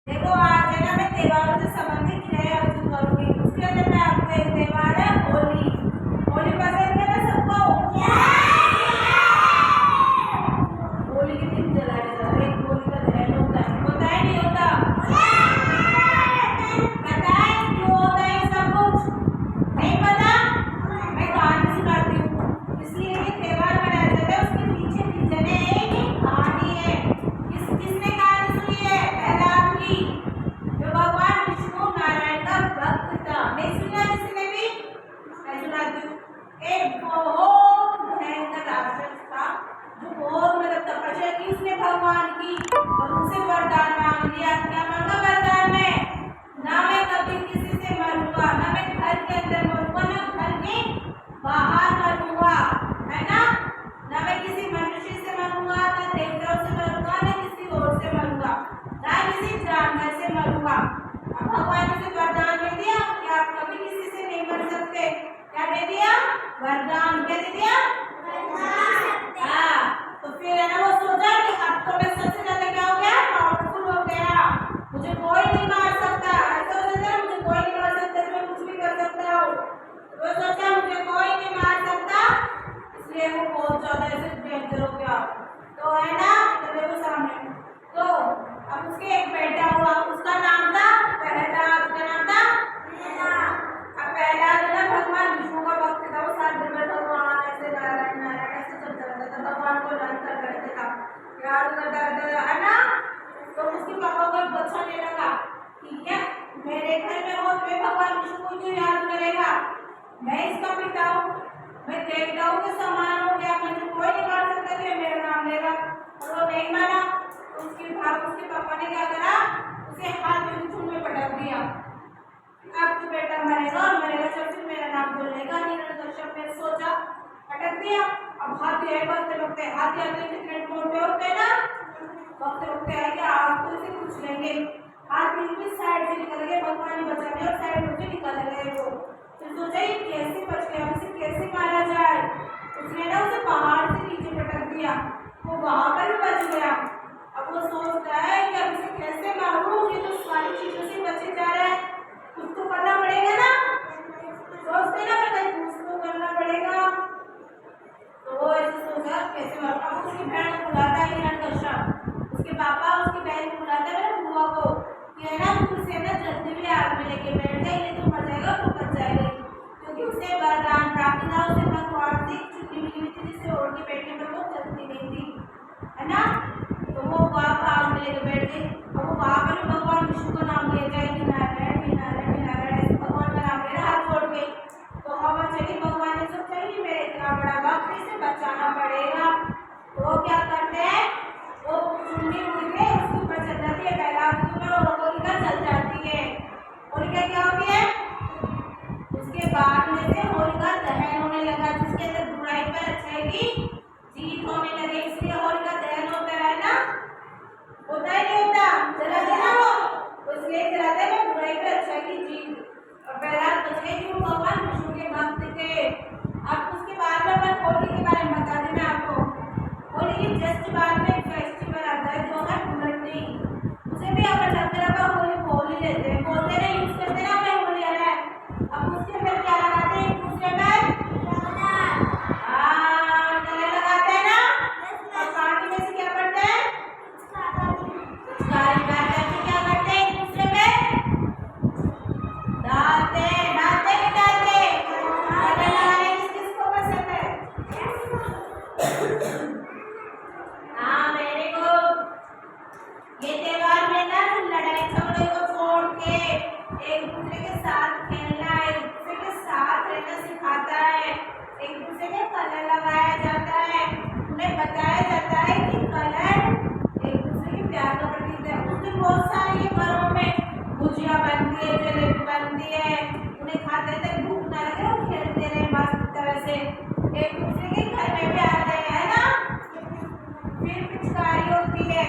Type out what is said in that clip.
देखो आज है ना मैं त्योहारों से संबंधित क्रियाएं अर्जुन करूंगी। उसके अंदर मैं आपको एक त्योहार है होली। होली पसंद है ना सबको? होली के दिन जलाया जाता है, एक होली का दहन होता है नहीं होता? पता है क्यों होता है सब कुछ? नहीं पता? मैं कहानी सुनाती हूँ। इसलिए ये त्योहार मनाया जाता है, उसके पीछे रीजन है, एक कहानी है। किसने कहानी सुनी है? प्रहलाद की, जो भगवान विष्णु नारायण का भक्त था। नहीं सुना किसी ने भी? मैं सुनाती हूँ। एक बहुत भयंकर राक्षस था जो बहुत मतलब तपस्या की उसने भगवान की और उनसे वरदान मांग लिया। क्या मांगा वरदान में? ना मैं कभी किसी से मरूंगा, ना मैं घर के अंदर मरूंगा, ना घर के बाहर मरूंगा, है ना? ना मैं किसी मनुष्य से मरूंगा, ना देवताओं से मरूंगा, ना किसी और से मरूंगा, ना किसी जानवर से मरूंगा। अब भगवान ने उसे वरदान दे दिया कि आप कभी किसी से नहीं मर सकते। क्या दे दिया? वरदान। क्या दे दिया? हाँ, तो फिर है ना वो सोचा कि अब तो मैं सबसे ज्यादा क्या हो गया? पावरफुल हो गया, मुझे कोई नहीं मार सकता। ऐसा हो जाता है मुझे कोई नहीं मार सकता, मैं कुछ भी कर सकता हूँ। वो सोचा मुझे कोई नहीं मार सकता, इसलिए वो बहुत ज्यादा ऐसे डेंजर हो गया। तो है ना तो देखो सामने, तो अब उसके एक बेटा हुआ, उसका नाम था प्रहलाद। क्या नाम था? अब प्रहलाद है ना भगवान विष्णु का भक्त था। वो साथ दिन भर भगवान ऐसे नारायण नारायण ऐसे चलता रहता था, भगवान को याद करता रहता था, याद करता रहता था, है ना? तो उसके पापा को एक बच्चा ले लगा, ठीक है मेरे घर में हो तो भगवान विष्णु को क्यों याद करेगा? मैं इसका पिता हूँ, मैं देवताओं के समान हो गया, मुझे कोई नहीं मार सकता, तो मेरा नाम लेगा। और वो नहीं माना तो उसके पापा ने क्या करा? उसे हाथ में चूल्हे में पटक दिया। अब तो बेटा मरेगा और मरेगा जब फिर मेरा नाम बोलेगा। हिरण्यकश्यप ने सोचा, पटक दिया। अब हाथी है, बगते बगते हाथी आते कितने मोटे होते हैं ना, बगते बगते आएंगे, आप तो इसे कुछ लेंगे। हाथ बिल्कुल साइड से निकल गए, भगवान ने बचा लिया और साइड से निकल गए वो। फिर सोचा ये कैसे बच गया, उसे कैसे मारा जाए? उसने ना उसे पहाड़ से नीचे पटक दिया, वो वहां पर भी बच गया। अब वो सोचता है कि अब इसे कैसे मारूं, ये तो सारी चीजों से बचे जा रहा है, कुछ तो करना पड़ेगा ना। सोचते ना मैं कुछ तो करना पड़ेगा। तो वो ऐसे सोचा कैसे मारूं। अब उसकी बहन को बुलाता है हिरण्यकश्यप, उसके पापा उसकी बहन को बुलाता है मेरे बुआ को, कि है ना तू इसे ना जल्दी भी आग में लेके बैठ जाए, ये तो मर जाएगा तो बच जाएगा, क्योंकि उसे वरदान प्राप्त था। उसे भगवान से चुन्नी मिली हुई थी जिससे ओढ़ के बैठने पर वो जलती नहीं थी, है ना? तो वो आग में लेके बैठ गई। अब वो वहां पर भगवान विष्णु का नाम ले जाएगी, नारायण नारायण नारायण ऐसे भगवान का नाम ले रहा, हाथ जोड़ के। तो हवा चली, भगवान ने सोचा कि मेरा इतना बड़ा भक्त, इसे बचाना पड़ेगा। तो वो क्या करते हैं, वो चुन्नी उड़ के उसके ऊपर चल जाती है, प्रहलाद के ऊपर, और होलिका जल जाती है। होलिका क्या होती है? उसके बाद में से होलिका दहन होने लगा, जिसके अंदर बुराई पर अच्छाई की जीत होने लगे, इसलिए होलिका दहन होता है ना। होता है नहीं होता? जलाते ना वो, इसलिए जलाते हैं बुराई पर अच्छाई की जीत। और प्रहलाद बच गए कि वो भगवान विष्णु के भक्त थे। अब उसके बाद में अपन होली के बारे में बता दें मैं आपको। होली के जस्ट बाद में एक फेस्टिवल आता है जो है धुलंडी। उसे भी अपन हर तरह का होली बोल ही लेते हैं, बोलते ना, यूज करते ना हमें होली आ रहा है। अब उसके अंदर क्या लगाते हैं एक दूसरे पर? हाँ गले लगाते हैं ना। और पानी में से क्या करते हैं? पिचकारी मार करके क्या करते हैं एक दूसरे पे? डालते डालते नहीं डालते? गले लगाने किस किस को पसंद है? हाँ मेरे को ये त्योहार में ना लड़ाई झगड़े को छोड़ के एक दूसरे के साथ खेलना, एक दूसरे के साथ रहना सिखाता है, एक दूसरे के कलर लगाया जाता है, उन्हें बताया जाता है कि कलर एक दूसरे के प्यार का प्रतीक है। उस दिन बहुत सारे ये घरों में गुजिया बनती है, जलेबी बनती है, उन्हें खाते तक भूख ना लगे और खेलते रहे मस्त तरह से, एक दूसरे के घर में भी आते हैं, है ना? फिर पिचकारी होती है।